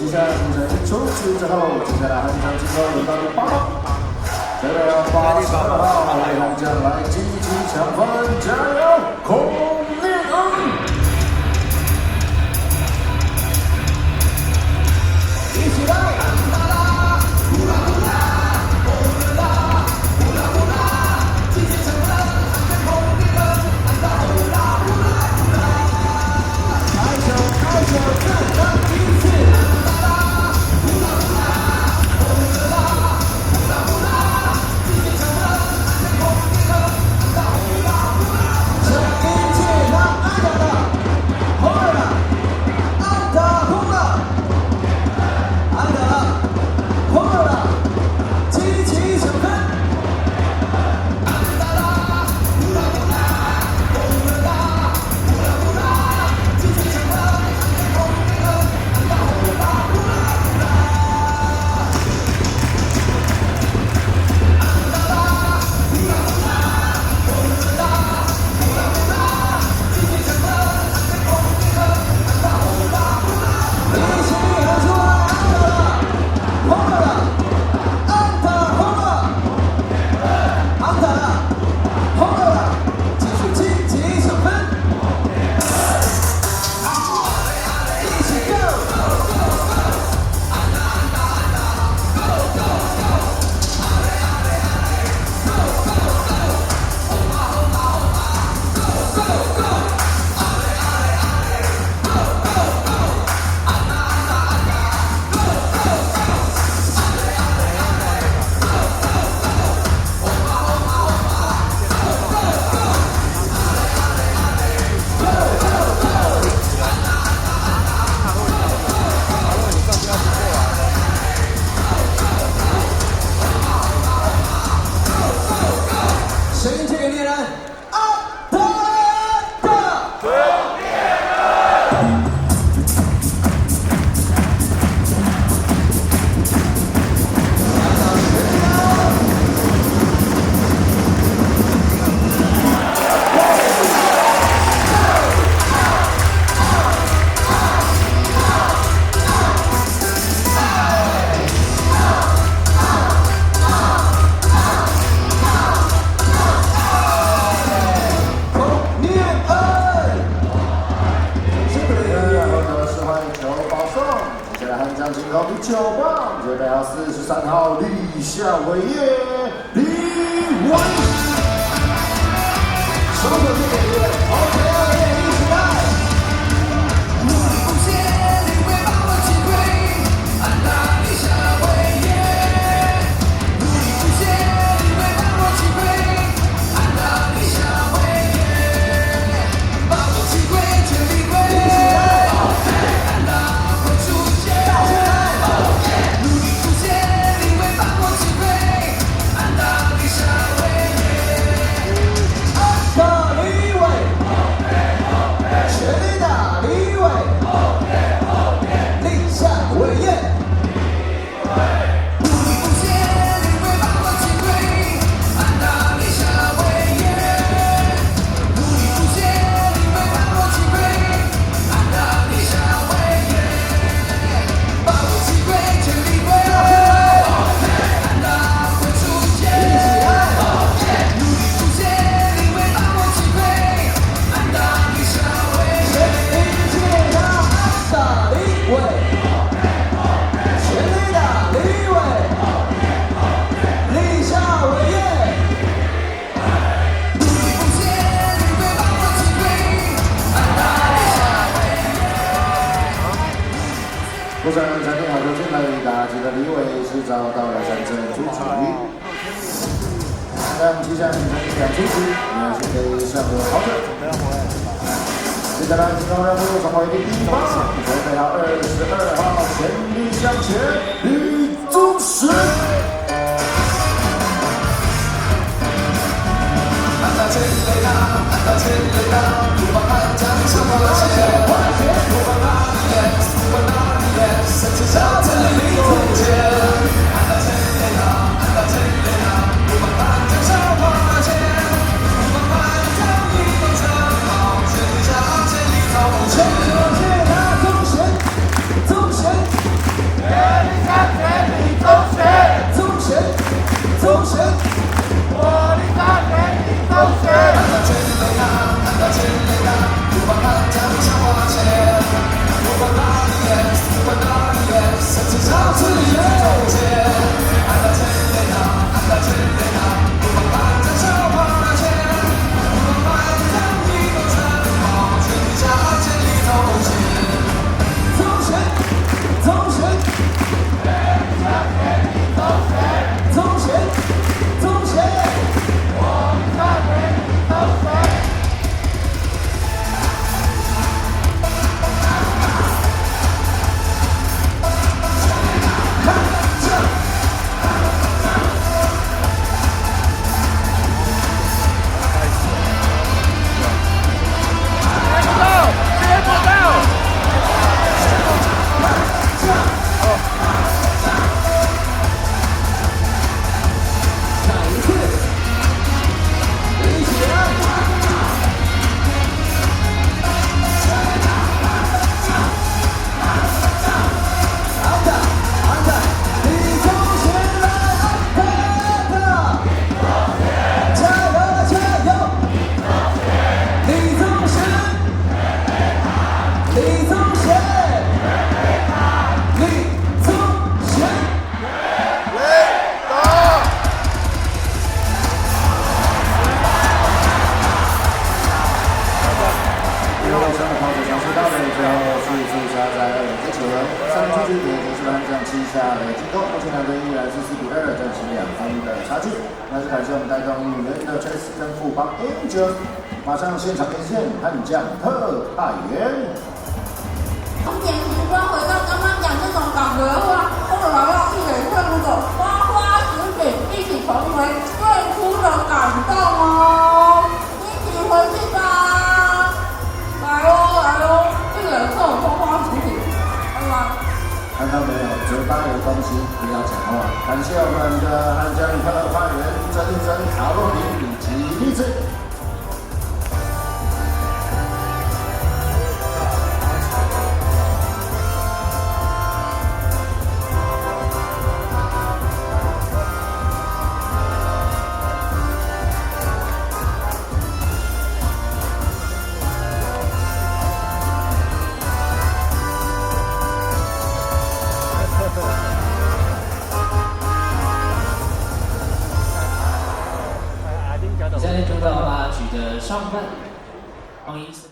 接下来评审一出去之后，接下来汉江金高轮到了8号，这个要82号为汉江来积极抢分，加油，孔令恩！一起来！ 金高第9棒，这代表43号李夏伟业，李伟。手手这个李伟 ，OK， 一起来。努力奉献，你会把我击溃，安达李夏伟业。努力奉献，你会把我击溃，安达李夏伟业。把我击溃，全力归。 不少人餐厅好久进来，大家记得李伟是遭到了3针出场率。但接下来2出局，你还是可以上个好者。接下来金刚任务传回第1棒，准备好22号全力向前，李宗实。按照前垒打，按照前垒打，不把悍将上花线，不把哪里演，不把哪里演，甚至小城里中间。按照前垒打，按照前垒打，不把悍将上花线，不把悍将一路长跑，全力向前里走。全力向前，宗神，宗神。古代的战型2分的差距。那是感谢我们带动女人的 Chase 跟富邦 Angel， 马上现场连线悍将特派员。从点时光回到刚刚讲这种感觉的话，或者来到一人胜的花花食品，一起成为最初的感动哦！一起回去吧！来哦，来哦！一人胜花花食品，拜拜。看到没有？嘴巴有东西，不要讲话。感谢我们的悍将特派员珍珍、卡洛琳以及荔枝。比赛中的话取得上半，黄一。